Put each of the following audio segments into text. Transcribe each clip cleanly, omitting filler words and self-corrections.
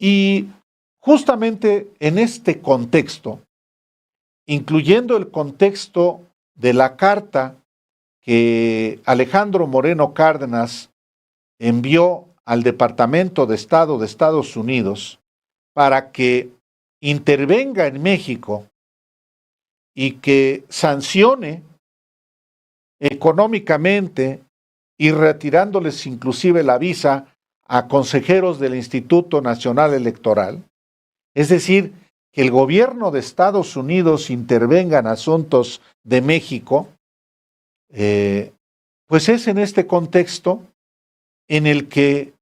Y justamente en este contexto, incluyendo el contexto de la carta que Alejandro Moreno Cárdenas envió al Departamento de Estado de Estados Unidos para que intervenga en México y que sancione económicamente y retirándoles inclusive la visa a consejeros del Instituto Nacional Electoral, es decir, que el gobierno de Estados Unidos intervenga en asuntos de México, pues es en este contexto en el que,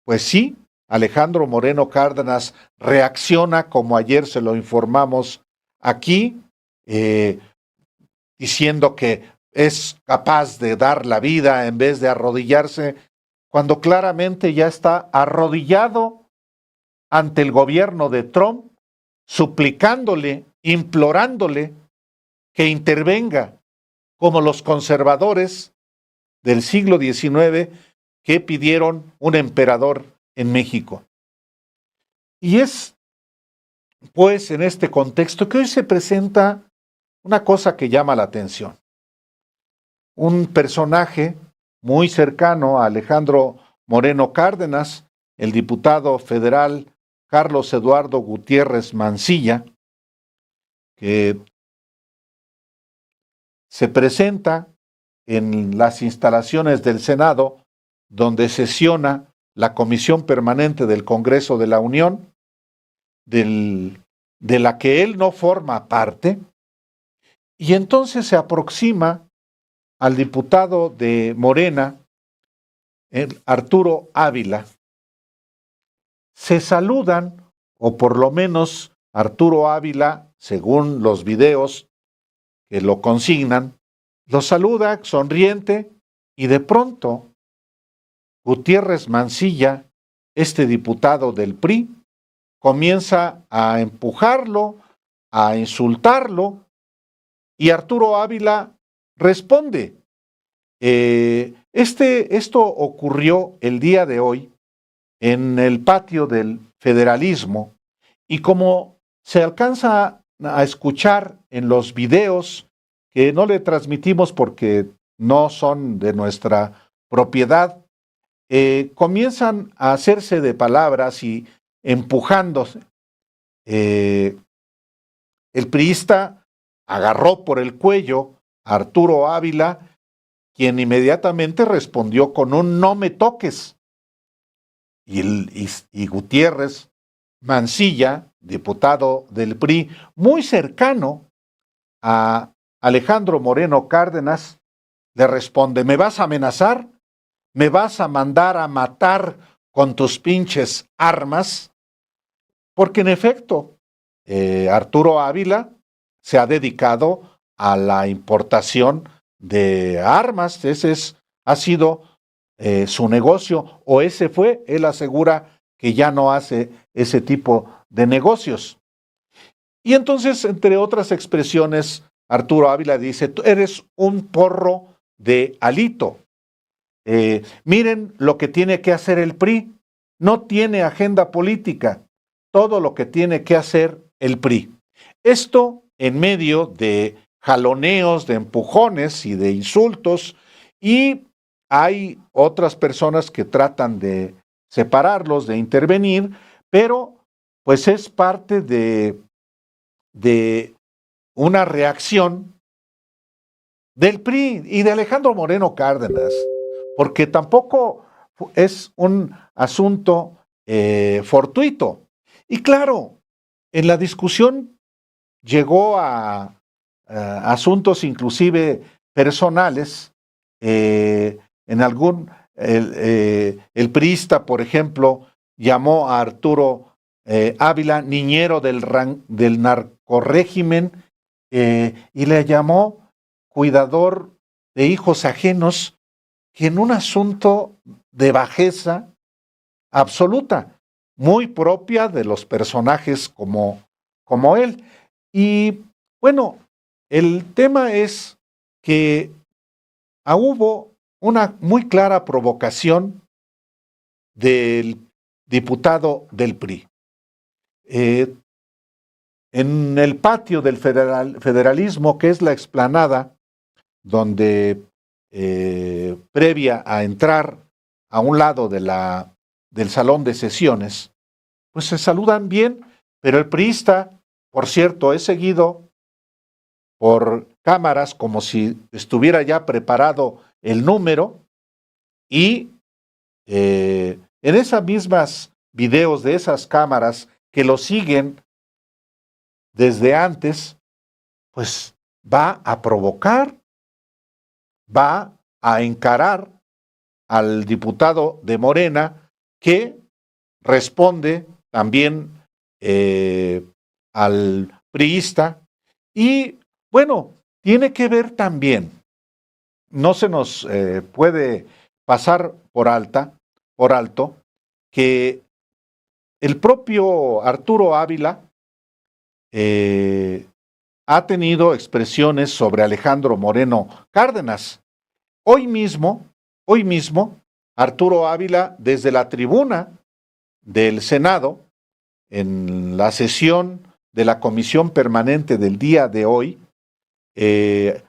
pues sí, Alejandro Moreno Cárdenas reacciona como ayer se lo informamos aquí, diciendo que es capaz de dar la vida en vez de arrodillarse, cuando claramente ya está arrodillado ante el gobierno de Trump, suplicándole, implorándole que intervenga como los conservadores del siglo XIX que pidieron un emperador en México. Y es, pues, en este contexto que hoy se presenta una cosa que llama la atención. Un personaje muy cercano a Alejandro Moreno Cárdenas, el diputado federal Carlos Eduardo Gutiérrez Mancilla, que se presenta en las instalaciones del Senado, donde sesiona la Comisión Permanente del Congreso de la Unión, de la que él no forma parte, y entonces se aproxima al diputado de Morena, Arturo Ávila. Se saludan, o por lo menos Arturo Ávila, según los videos que lo consignan, lo saluda sonriente y de pronto Gutiérrez Mancilla, este diputado del PRI, comienza a empujarlo, a insultarlo, y Arturo Ávila responde. Esto ocurrió el día de hoy en el patio del federalismo, y como se alcanza a escuchar en los videos que no le transmitimos porque no son de nuestra propiedad, comienzan a hacerse de palabras y empujándose. El priista agarró por el cuello a Arturo Ávila, quien inmediatamente respondió con un "no me toques". Y Gutiérrez Mancilla, diputado del PRI, muy cercano a Alejandro Moreno Cárdenas, le responde: ¿me vas a amenazar? ¿Me vas a mandar a matar con tus pinches armas? Porque en efecto, Arturo Ávila se ha dedicado a la importación de armas. Ha sido su negocio, o ese fue. Él asegura que ya no hace ese tipo de negocios. Y entonces, entre otras expresiones, Arturo Ávila dice: tú eres un porro de Alito. Miren lo que tiene que hacer el PRI. No tiene agenda política. Todo lo que tiene que hacer el PRI. Esto en medio de jaloneos, de empujones y de insultos, y hay otras personas que tratan de separarlos, de intervenir, pero pues es parte de una reacción del PRI y de Alejandro Moreno Cárdenas, porque tampoco es un asunto fortuito. Y claro, en la discusión llegó a asuntos inclusive personales. En algún, el priista, por ejemplo, llamó a Arturo Ávila niñero del narcorrégimen, y le llamó cuidador de hijos ajenos, que en un asunto de bajeza absoluta, muy propia de los personajes como él. Y bueno, el tema es que hubo una muy clara provocación del diputado del PRI. En el patio del federalismo, que es la explanada, donde previa a entrar a un lado del salón de sesiones, pues se saludan bien, pero el priista, por cierto, es seguido por cámaras como si estuviera ya preparado el número y en esas mismas videos de esas cámaras que lo siguen desde antes, pues va a provocar, va a encarar al diputado de Morena que responde también al priista y bueno, tiene que ver también, no se nos puede pasar por alto, que el propio Arturo Ávila ha tenido expresiones sobre Alejandro Moreno Cárdenas. Hoy mismo, Arturo Ávila, desde la tribuna del Senado, en la sesión de la Comisión Permanente del día de hoy,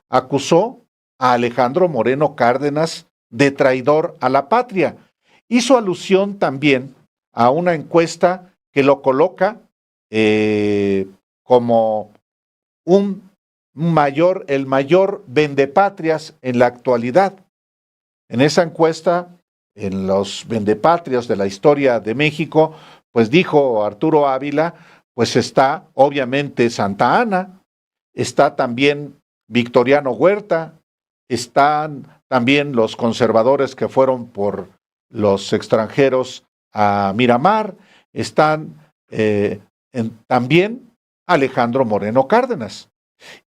acusó a Alejandro Moreno Cárdenas de traidor a la patria. Hizo alusión también a una encuesta que lo coloca como el mayor vendepatrias en la actualidad. En esa encuesta, en los vendepatrias de la historia de México, pues dijo Arturo Ávila, pues está obviamente Santa Anna, está también Victoriano Huerta, están también los conservadores que fueron por los extranjeros a Miramar, están también Alejandro Moreno Cárdenas.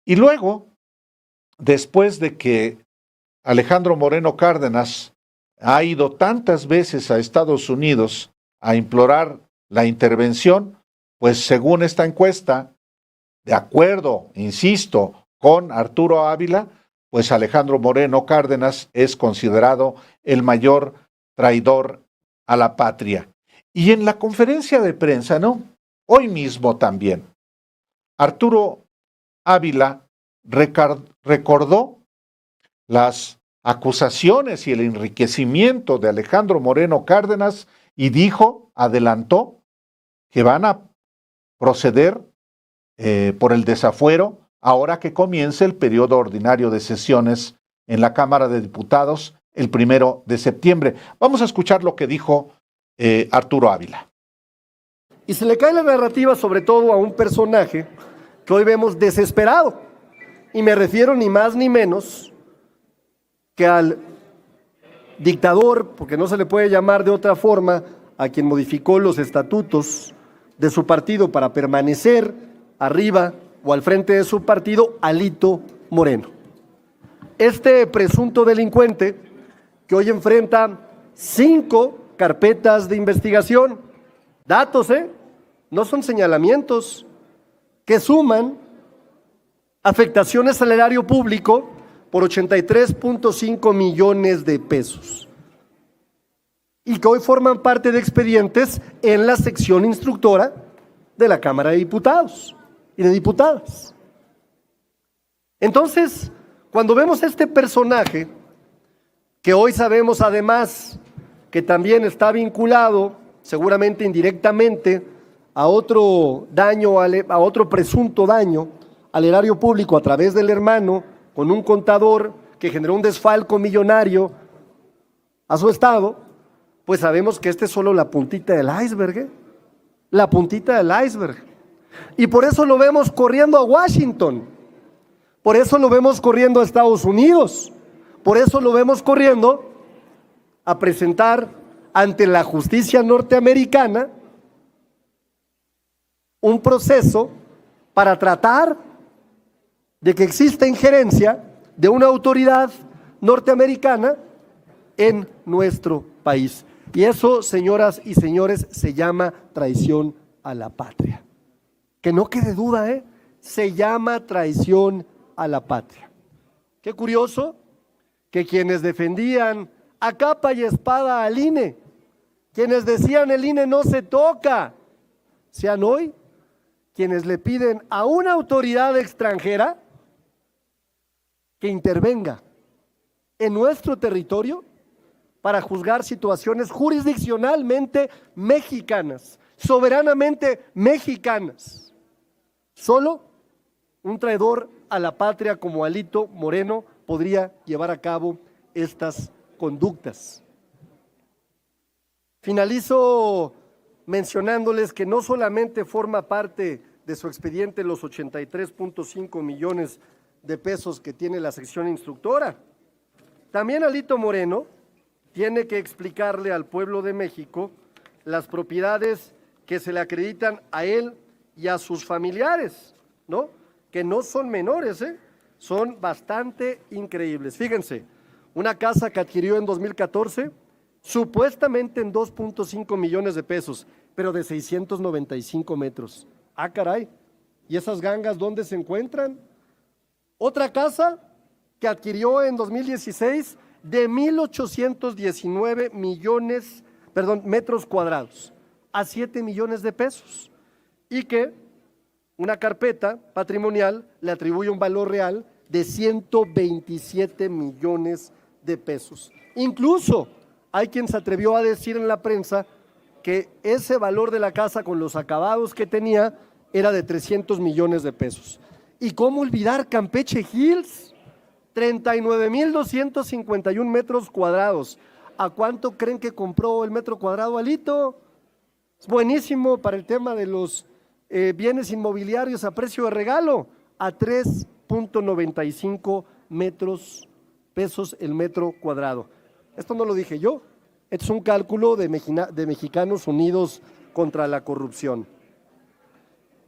Y luego, después de que Alejandro Moreno Cárdenas ha ido tantas veces a Estados Unidos a implorar la intervención, pues según esta encuesta, de acuerdo, insisto, con Arturo Ávila, pues Alejandro Moreno Cárdenas es considerado el mayor traidor a la patria. Y en la conferencia de prensa, ¿no? Hoy mismo también, Arturo Ávila recordó las acusaciones y el enriquecimiento de Alejandro Moreno Cárdenas y adelantó que van a proceder por el desafuero ahora que comience el periodo ordinario de sesiones en la Cámara de Diputados el 1 de septiembre. Vamos a escuchar lo que dijo Arturo Ávila. Y se le cae la narrativa sobre todo a un personaje que hoy vemos desesperado. Y me refiero ni más ni menos que al dictador, porque no se le puede llamar de otra forma, a quien modificó los estatutos de su partido para permanecer arriba o al frente de su partido, Alito Moreno. Este presunto delincuente que hoy enfrenta 5 carpetas de investigación, datos, no son señalamientos, que suman afectaciones al erario público por 83.5 millones de pesos y que hoy forman parte de expedientes en la sección instructora de la Cámara de Diputados y de Diputadas. Entonces, cuando vemos este personaje, que hoy sabemos además que también está vinculado, seguramente indirectamente, a otro daño, a otro presunto daño al erario público a través del hermano, con un contador que generó un desfalco millonario a su estado, pues sabemos que esta es solo la puntita del iceberg, la puntita del iceberg. Y por eso lo vemos corriendo a Washington, por eso lo vemos corriendo a Estados Unidos, por eso lo vemos corriendo a presentar ante la justicia norteamericana un proceso para tratar de que exista injerencia de una autoridad norteamericana en nuestro país. Y eso, señoras y señores, se llama traición a la patria. Que no quede duda, se llama traición a la patria. Qué curioso que quienes defendían a capa y espada al INE quienes decían el INE no se toca, sean hoy quienes le piden a una autoridad extranjera que intervenga en nuestro territorio para juzgar situaciones jurisdiccionalmente mexicanas, soberanamente mexicanas. Solo un traidor a la patria como Alito Moreno podría llevar a cabo estas conductas. Finalizo mencionándoles que no solamente forma parte de su expediente los 83.5 millones de pesos que tiene la sección instructora, también Alito Moreno tiene que explicarle al pueblo de México las propiedades que se le acreditan a él y a sus familiares, ¿no? Que no son menores, son bastante increíbles. Fíjense, una casa que adquirió en 2014, supuestamente en 2.5 millones de pesos, pero de 695 metros. Ah, caray, ¿y esas gangas dónde se encuentran? Otra casa que adquirió en 2016 de 1,819 metros cuadrados a 7 millones de pesos y que una carpeta patrimonial le atribuye un valor real de 127 millones de pesos. Incluso hay quien se atrevió a decir en la prensa que ese valor de la casa con los acabados que tenía era de 300 millones de pesos. ¿Y cómo olvidar Campeche Hills? 39,251 metros cuadrados. ¿A cuánto creen que compró el metro cuadrado Alito? Es buenísimo para el tema de los bienes inmobiliarios a precio de regalo, a 3.95 pesos el metro cuadrado. Esto no lo dije yo, esto es un cálculo de Mexicanos Unidos contra la Corrupción.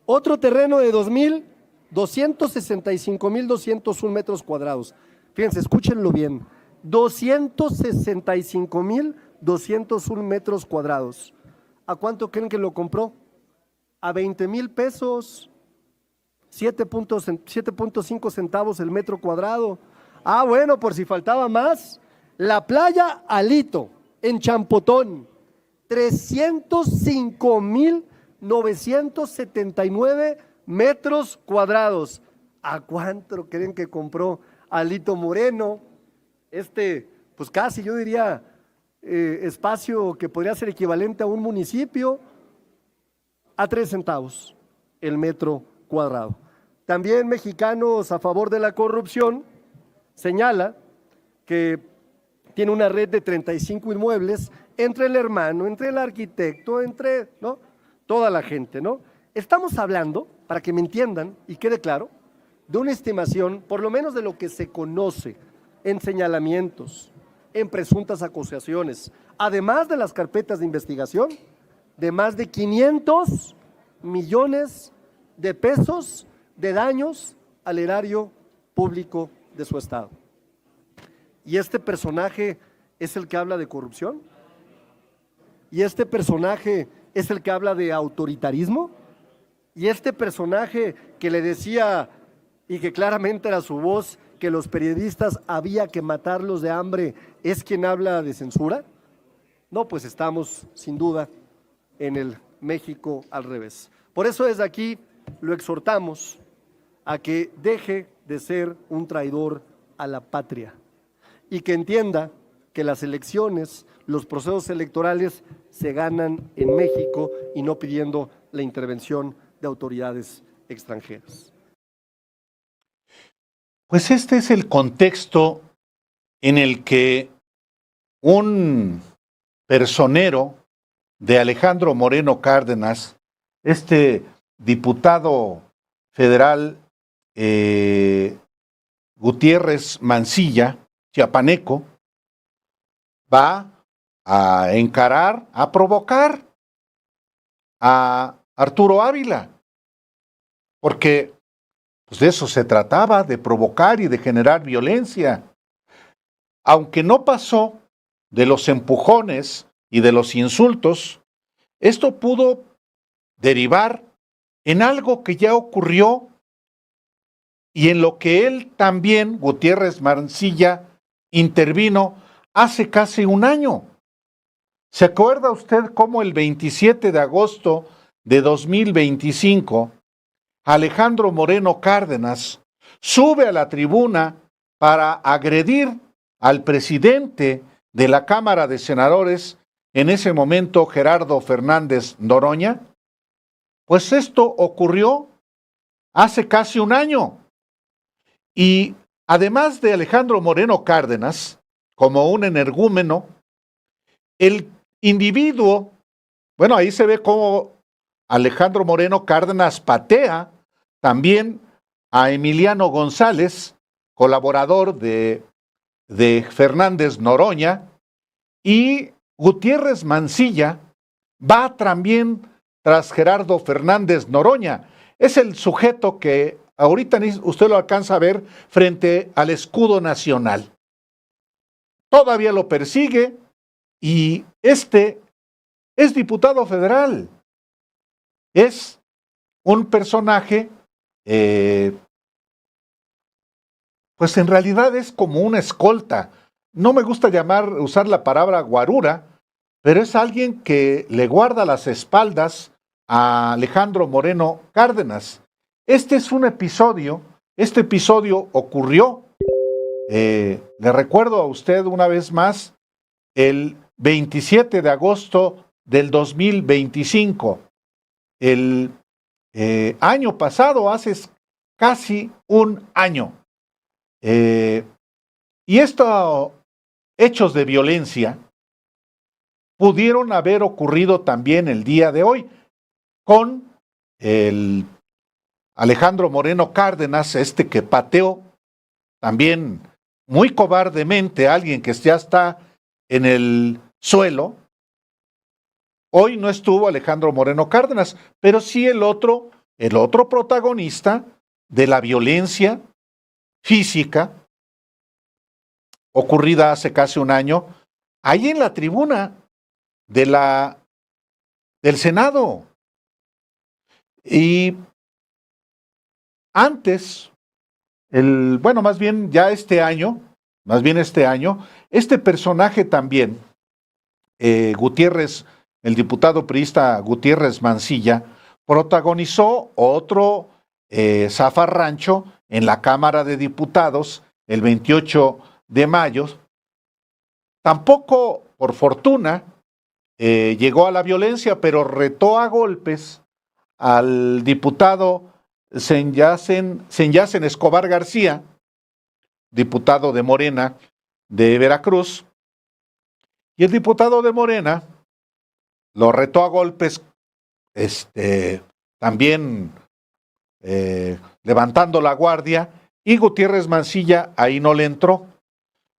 Otro terreno de 265,201 metros cuadrados. Fíjense, escúchenlo bien, 265,201 metros cuadrados. ¿A cuánto creen que lo compró? A 20,000 pesos, 7.5 centavos el metro cuadrado. Ah, bueno, por si faltaba más, la playa Alito, en Champotón, 305,979 metros cuadrados. ¿A cuánto creen que compró Alito Moreno? Pues casi yo diría espacio que podría ser equivalente a un municipio, a 3 centavos el metro cuadrado. También Mexicanos a favor de la corrupción señala que tiene una red de 35 inmuebles entre el hermano, entre el arquitecto, entre, ¿no?, toda la gente, ¿no? Estamos hablando, para que me entiendan y quede claro, de una estimación, por lo menos de lo que se conoce en señalamientos, en presuntas acusaciones, además de las carpetas de investigación, de más de 500 millones de pesos de daños al erario público de su estado. ¿Y este personaje es el que habla de corrupción? ¿Y este personaje es el que habla de autoritarismo? ¿Y este personaje que le decía, y que claramente era su voz, que los periodistas había que matarlos de hambre, es quien habla de censura? No, pues estamos sin duda en el México al revés. Por eso desde aquí lo exhortamos a que deje de ser un traidor a la patria y que entienda que las elecciones, los procesos electorales se ganan en México y no pidiendo la intervención de autoridades extranjeras. Pues este es el contexto en el que un personero de Alejandro Moreno Cárdenas, este diputado federal Gutiérrez Mancilla, chiapaneco, va a encarar, a provocar a Arturo Ávila, porque pues de eso se trataba, de provocar y de generar violencia. Aunque no pasó de los empujones y de los insultos, esto pudo derivar en algo que ya ocurrió y en lo que él también, Gutiérrez Mancilla, intervino hace casi un año. ¿Se acuerda usted cómo el 27 de agosto de 2025 Alejandro Moreno Cárdenas sube a la tribuna para agredir al presidente de la Cámara de Senadores, en ese momento Gerardo Fernández Noroña? Pues esto ocurrió hace casi un año. Y además de Alejandro Moreno Cárdenas, como un energúmeno, el individuo, bueno, ahí se ve cómo Alejandro Moreno Cárdenas patea también a Emiliano González, colaborador de Fernández Noroña, y Gutiérrez Mancilla va también tras Gerardo Fernández Noroña. Es el sujeto que ahorita usted lo alcanza a ver frente al escudo nacional. Todavía lo persigue y este es diputado federal. Es un personaje, pues en realidad es como una escolta. No me gusta usar la palabra guarura, pero es alguien que le guarda las espaldas a Alejandro Moreno Cárdenas. Este episodio ocurrió, le recuerdo a usted una vez más, el 27 de agosto del 2025, el año pasado, hace casi un año. Y estos hechos de violencia pudieron haber ocurrido también el día de hoy con el Alejandro Moreno Cárdenas, que pateó también muy cobardemente a alguien que ya está en el suelo. Hoy no estuvo Alejandro Moreno Cárdenas, pero sí el otro protagonista de la violencia física ocurrida hace casi un año, ahí en la tribuna del Senado. Y antes, más bien este año, este personaje también, Gutiérrez, el diputado priista Gutiérrez Mancilla, protagonizó otro zafarrancho en la Cámara de Diputados el 28 de mayo. Tampoco, por fortuna, llegó a la violencia, pero retó a golpes al diputado Senyacen Escobar García, diputado de Morena de Veracruz, y el diputado de Morena lo retó a golpes, también levantando la guardia, y Gutiérrez Mancilla ahí no le entró.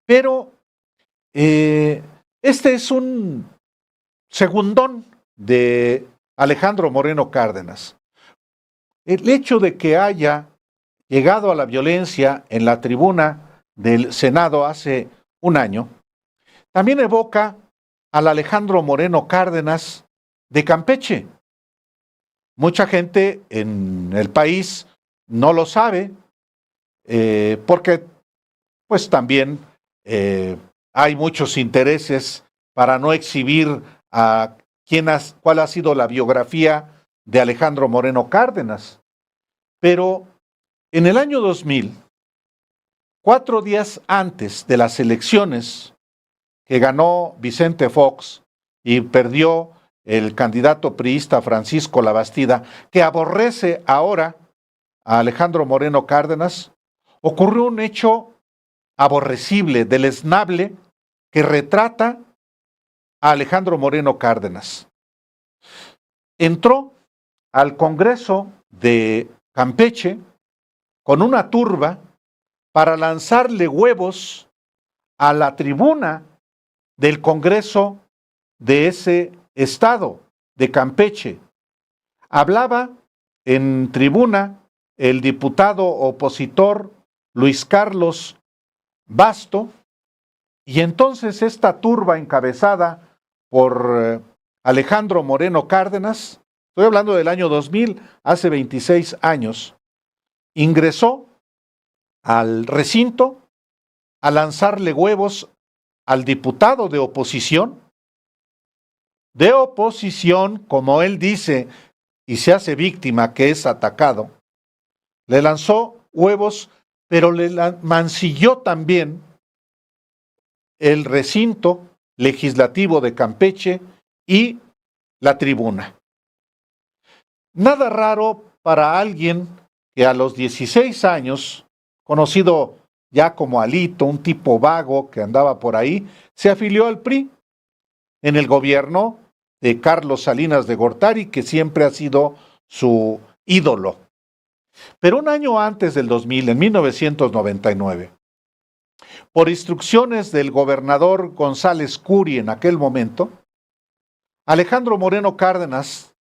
Pero este es un segundón de Alejandro Moreno Cárdenas. El hecho de que haya llegado a la violencia en la tribuna del Senado hace un año, también evoca al Alejandro Moreno Cárdenas de Campeche. Mucha gente en el país no lo sabe, porque pues también hay muchos intereses para no exhibir cuál ha sido la biografía de Alejandro Moreno Cárdenas. Pero en el año 2000, 4 días antes de las elecciones que ganó Vicente Fox y perdió el candidato priista Francisco Labastida, que aborrece ahora a Alejandro Moreno Cárdenas, ocurrió un hecho aborrecible, deleznable, que retrata a Alejandro Moreno Cárdenas. Entró al Congreso de Campeche con una turba para lanzarle huevos a la tribuna del Congreso de ese estado, de Campeche. Hablaba en tribuna el diputado opositor Luis Carlos Basto, y entonces esta turba encabezada por Alejandro Moreno Cárdenas, estoy hablando del año 2000, hace 26 años, ingresó al recinto a lanzarle huevos al diputado de oposición de oposición, como él dice, y se hace víctima que es atacado, le lanzó huevos, pero mancilló también el recinto legislativo de Campeche y la tribuna. Nada raro para alguien que a los 16 años, conocido ya como Alito, un tipo vago que andaba por ahí, se afilió al PRI en el gobierno de Carlos Salinas de Gortari, que siempre ha sido su ídolo. Pero un año antes del 2000, en 1999, por instrucciones del gobernador González Curi en aquel momento, Alejandro Moreno Cárdenas,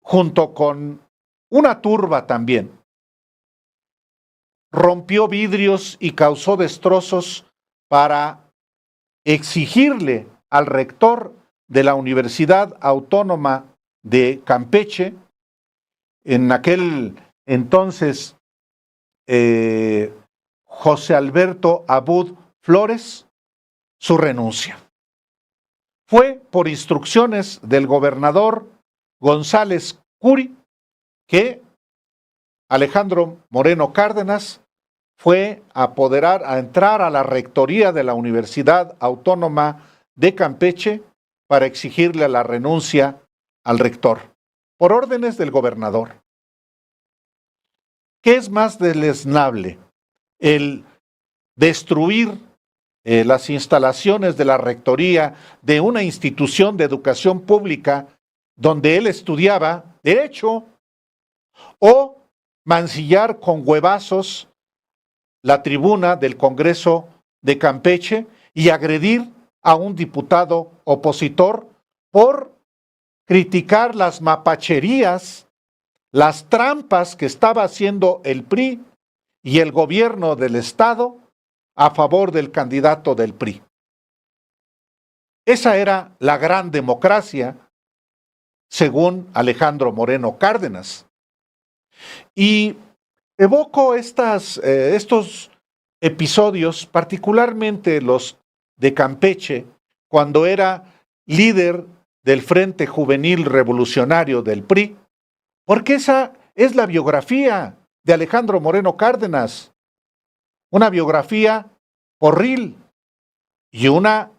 junto con una turba también, rompió vidrios y causó destrozos para exigirle al rector de la Universidad Autónoma de Campeche, en aquel entonces José Alberto Abud Flores, su renuncia. Fue por instrucciones del gobernador González Curi que Alejandro Moreno Cárdenas fue a entrar a la rectoría de la Universidad Autónoma de Campeche para exigirle la renuncia al rector, por órdenes del gobernador. ¿Qué es más deleznable? El destruir las instalaciones de la rectoría de una institución de educación pública donde él estudiaba Derecho, o mancillar con huevazos la tribuna del Congreso de Campeche y agredir a un diputado opositor por criticar las mapacherías, las trampas que estaba haciendo el PRI y el gobierno del Estado a favor del candidato del PRI. Esa era la gran democracia, según Alejandro Moreno Cárdenas. Y evoco estos episodios, particularmente los de Campeche, cuando era líder del Frente Juvenil Revolucionario del PRI, porque esa es la biografía de Alejandro Moreno Cárdenas, una biografía porril y una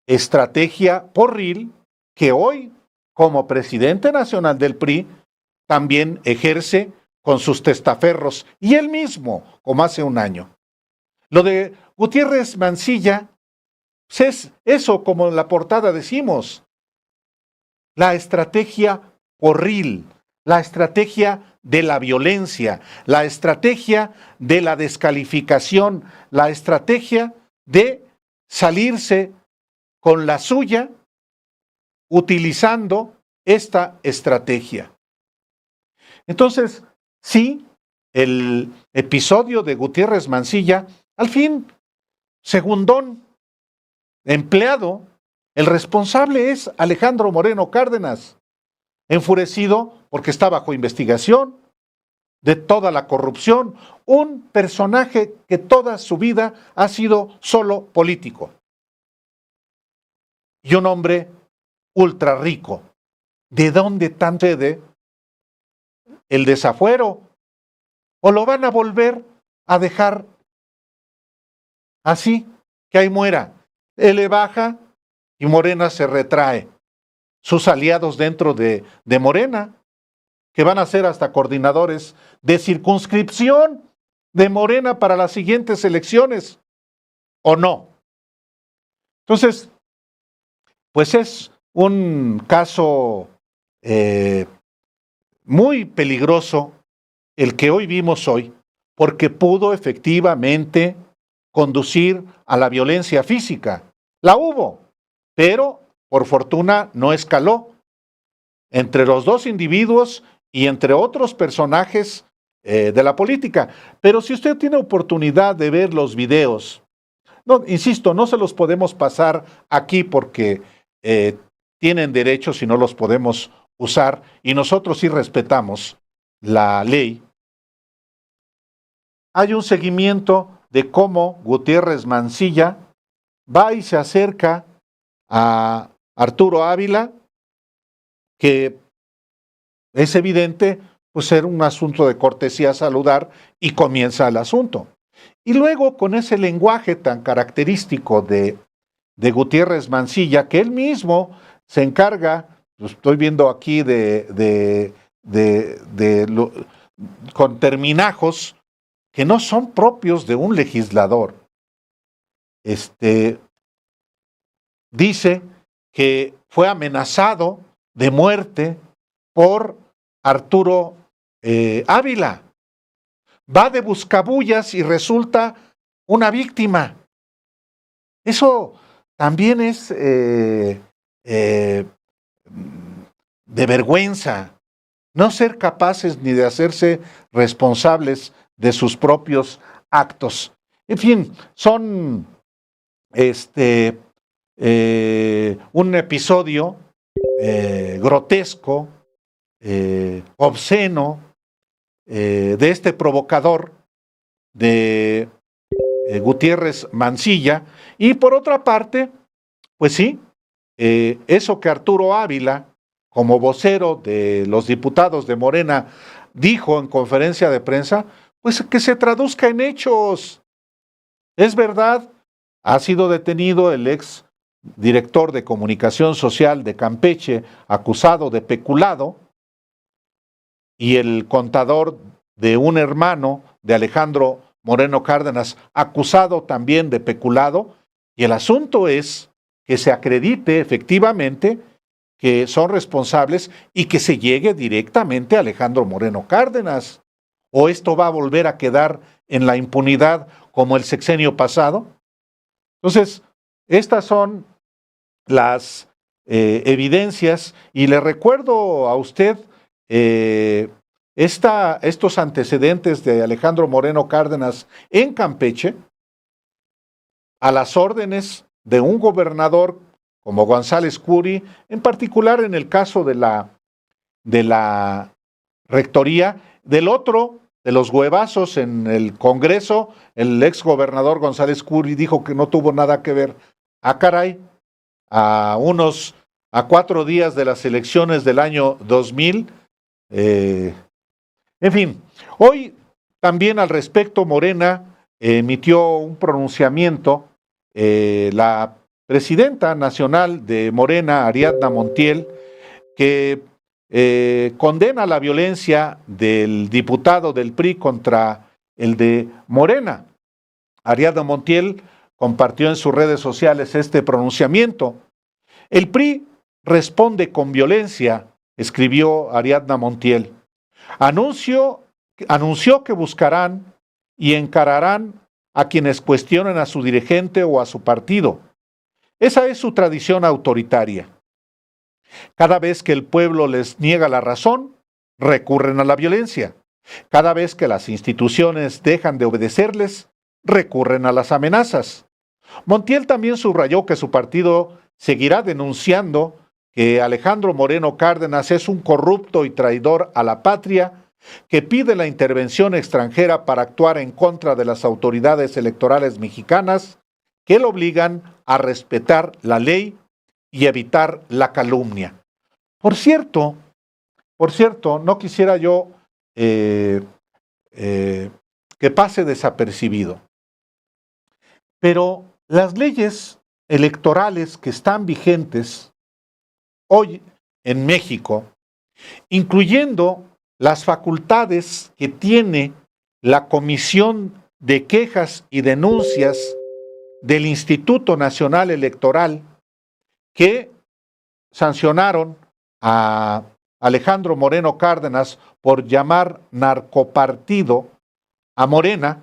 estrategia porril que hoy, como presidente nacional del PRI, también ejerce con sus testaferros, y él mismo, como hace un año. Lo de Gutiérrez Mancilla, pues es eso, como en la portada decimos, la estrategia porril, la estrategia de la violencia, la estrategia de la descalificación, la estrategia de salirse con la suya utilizando esta estrategia. Entonces, sí, el episodio de Gutiérrez Mancilla, al fin, segundón, empleado, el responsable es Alejandro Moreno Cárdenas, enfurecido porque está bajo investigación de toda la corrupción, un personaje que toda su vida ha sido solo político y un hombre ultra rico. ¿De dónde tan sede el desafuero? ¿O lo van a volver a dejar así, que ahí muera? Él le baja y Morena se retrae. Sus aliados dentro de Morena, que van a ser hasta coordinadores de circunscripción de Morena para las siguientes elecciones, ¿o no? Entonces, pues es un caso muy peligroso el que hoy vimos hoy, porque pudo efectivamente conducir a la violencia física. La hubo, pero por fortuna no escaló entre los dos individuos y entre otros personajes de la política. Pero si usted tiene oportunidad de ver los videos, no, insisto, no se los podemos pasar aquí porque tienen derechos y no los podemos usar, y nosotros sí respetamos la ley. Hay un seguimiento de cómo Gutiérrez Mancilla va y se acerca a Arturo Ávila, que es evidente, pues era un asunto de cortesía saludar y comienza el asunto. Y luego con ese lenguaje tan característico de Gutiérrez Mancilla, que él mismo se encarga, lo estoy viendo aquí con terminajos que no son propios de un legislador. Dice que fue amenazado de muerte por Arturo Ávila. Va de buscabullas y resulta una víctima. Eso también es de vergüenza, no ser capaces ni de hacerse responsables de sus propios actos. En fin, son un episodio grotesco, obsceno, de este provocador de Gutiérrez Mancilla. Y por otra parte, pues sí, eso que Arturo Ávila, como vocero de los diputados de Morena, dijo en conferencia de prensa, pues que se traduzca en hechos. Es verdad, ha sido detenido el ex director de comunicación social de Campeche, acusado de peculado, y el contador de un hermano de Alejandro Moreno Cárdenas, acusado también de peculado, y el asunto es que se acredite efectivamente que son responsables y que se llegue directamente a Alejandro Moreno Cárdenas. ¿O esto va a volver a quedar en la impunidad como el sexenio pasado? Entonces, estas son las evidencias, y le recuerdo a usted estos antecedentes de Alejandro Moreno Cárdenas en Campeche, a las órdenes de un gobernador como González Curi, en particular en el caso de la rectoría, del otro, de los huevazos en el Congreso, el ex gobernador González Curi dijo que no tuvo nada que ver. Ah, caray, a 4 días de las elecciones del año 2000. En fin, hoy también al respecto Morena emitió un pronunciamiento, la presidenta nacional de Morena, Ariadna Montiel, que condena la violencia del diputado del PRI contra el de Morena. Ariadna Montiel compartió en sus redes sociales este pronunciamiento. El PRI responde con violencia, escribió Ariadna Montiel. Anunció que buscarán y encararán a quienes cuestionen a su dirigente o a su partido. Esa es su tradición autoritaria. Cada vez que el pueblo les niega la razón, recurren a la violencia. Cada vez que las instituciones dejan de obedecerles, recurren a las amenazas. Montiel también subrayó que su partido seguirá denunciando que Alejandro Moreno Cárdenas es un corrupto y traidor a la patria, que pide la intervención extranjera para actuar en contra de las autoridades electorales mexicanas, que lo obligan a respetar la ley y evitar la calumnia. Por cierto, no quisiera yo que pase desapercibido, pero las leyes electorales que están vigentes hoy en México, incluyendo las facultades que tiene la Comisión de Quejas y Denuncias del Instituto Nacional Electoral, que sancionaron a Alejandro Moreno Cárdenas por llamar narcopartido a Morena,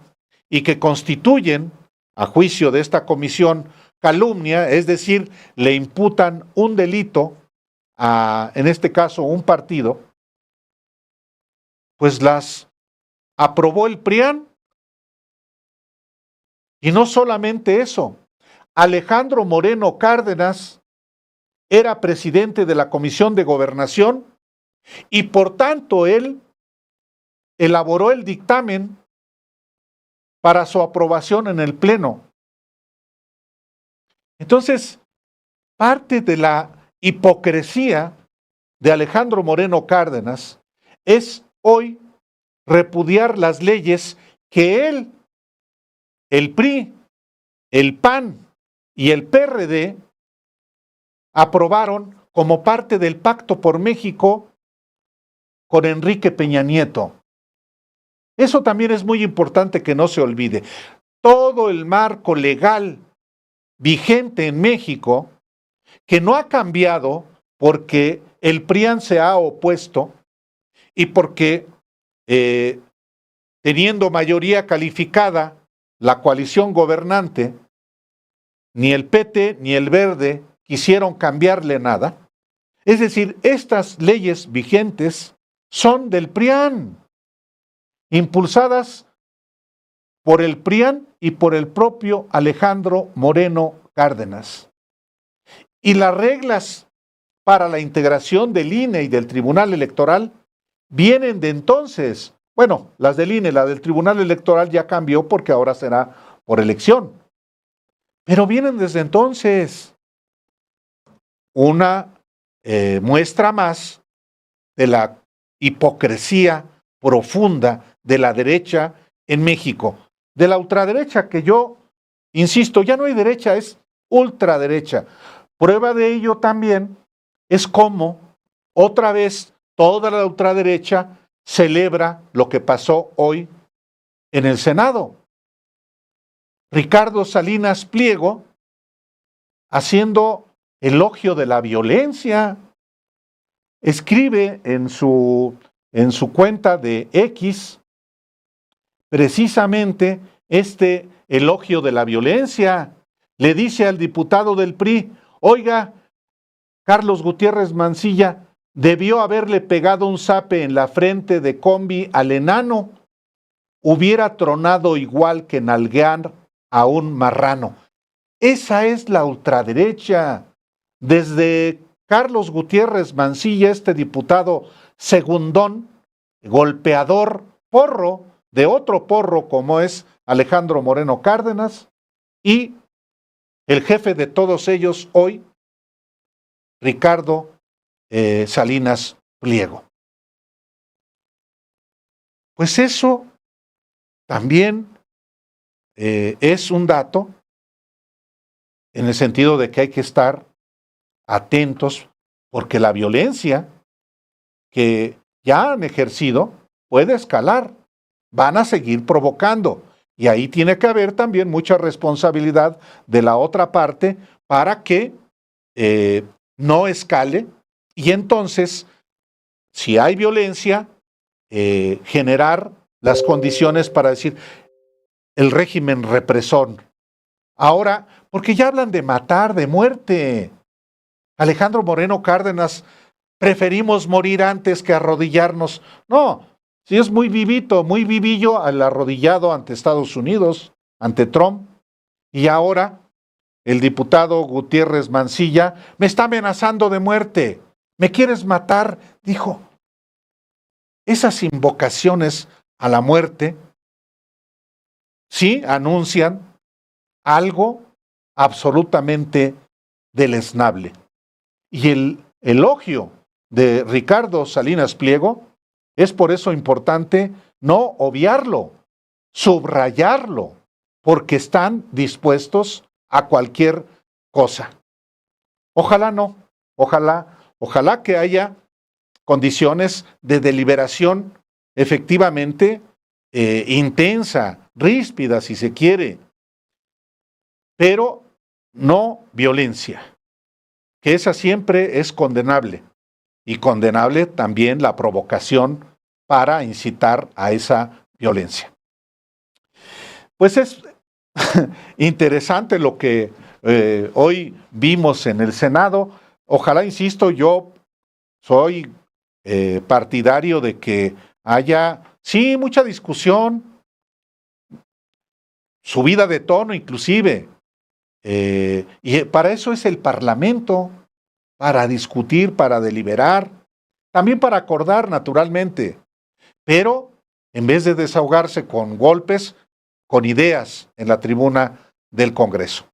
y que constituyen, a juicio de esta comisión, calumnia, es decir, le imputan un delito a, en este caso, un partido, pues las aprobó el PRIAN. Y no solamente eso, Alejandro Moreno Cárdenas era presidente de la Comisión de Gobernación y por tanto él elaboró el dictamen para su aprobación en el Pleno. Entonces, parte de la hipocresía de Alejandro Moreno Cárdenas es hoy repudiar las leyes que él, el PRI, el PAN y el PRD aprobaron como parte del Pacto por México con Enrique Peña Nieto. Eso también es muy importante que no se olvide. Todo el marco legal vigente en México, que no ha cambiado porque el PRIAN se ha opuesto y porque teniendo mayoría calificada la coalición gobernante, ni el PT ni el Verde quisieron cambiarle nada. Es decir, estas leyes vigentes son del PRIAN, impulsadas por el PRIAN y por el propio Alejandro Moreno Cárdenas. Y las reglas para la integración del INE y del Tribunal Electoral vienen de entonces. Bueno, las del INE, la del Tribunal Electoral ya cambió porque ahora será por elección. Pero vienen desde entonces. Una muestra más de la hipocresía profunda de la derecha en México. De la ultraderecha, que yo insisto, ya no hay derecha, es ultraderecha. Prueba de ello también es cómo otra vez toda la ultraderecha celebra lo que pasó hoy en el Senado. Ricardo Salinas Pliego haciendo elogio de la violencia. Escribe en su cuenta de X precisamente este elogio de la violencia. Le dice al diputado del PRI, oiga, Carlos Gutiérrez Mancilla debió haberle pegado un zape en la frente de combi al enano. Hubiera tronado igual que nalguear a un marrano. Esa es la ultraderecha. Desde Carlos Gutiérrez Mancilla, este diputado segundón, golpeador, porro, de otro porro como es Alejandro Moreno Cárdenas, y el jefe de todos ellos hoy, Ricardo Salinas Pliego. Pues eso también es un dato en el sentido de que hay que estar atentos porque la violencia que ya han ejercido puede escalar, van a seguir provocando y ahí tiene que haber también mucha responsabilidad de la otra parte para que no escale y entonces, si hay violencia, generar las condiciones para decir el régimen represor. Ahora, porque ya hablan de matar, de muerte. Alejandro Moreno Cárdenas, preferimos morir antes que arrodillarnos. No, si es muy vivito, muy vivillo al arrodillado ante Estados Unidos, ante Trump. Y ahora el diputado Gutiérrez Mancilla me está amenazando de muerte. ¿Me quieres matar? Dijo. Esas invocaciones a la muerte sí anuncian algo absolutamente deleznable. Y el elogio de Ricardo Salinas Pliego es por eso importante no obviarlo, subrayarlo, porque están dispuestos a cualquier cosa. Ojalá no, ojalá que haya condiciones de deliberación efectivamente intensa, ríspida si se quiere, pero no violencia, que esa siempre es condenable, y condenable también la provocación para incitar a esa violencia. Pues es interesante lo que hoy vimos en el Senado. Ojalá, insisto, yo soy partidario de que haya, sí, mucha discusión, subida de tono inclusive, y para eso es el Parlamento, para discutir, para deliberar, también para acordar naturalmente, pero en vez de desahogarse con golpes, con ideas en la tribuna del Congreso.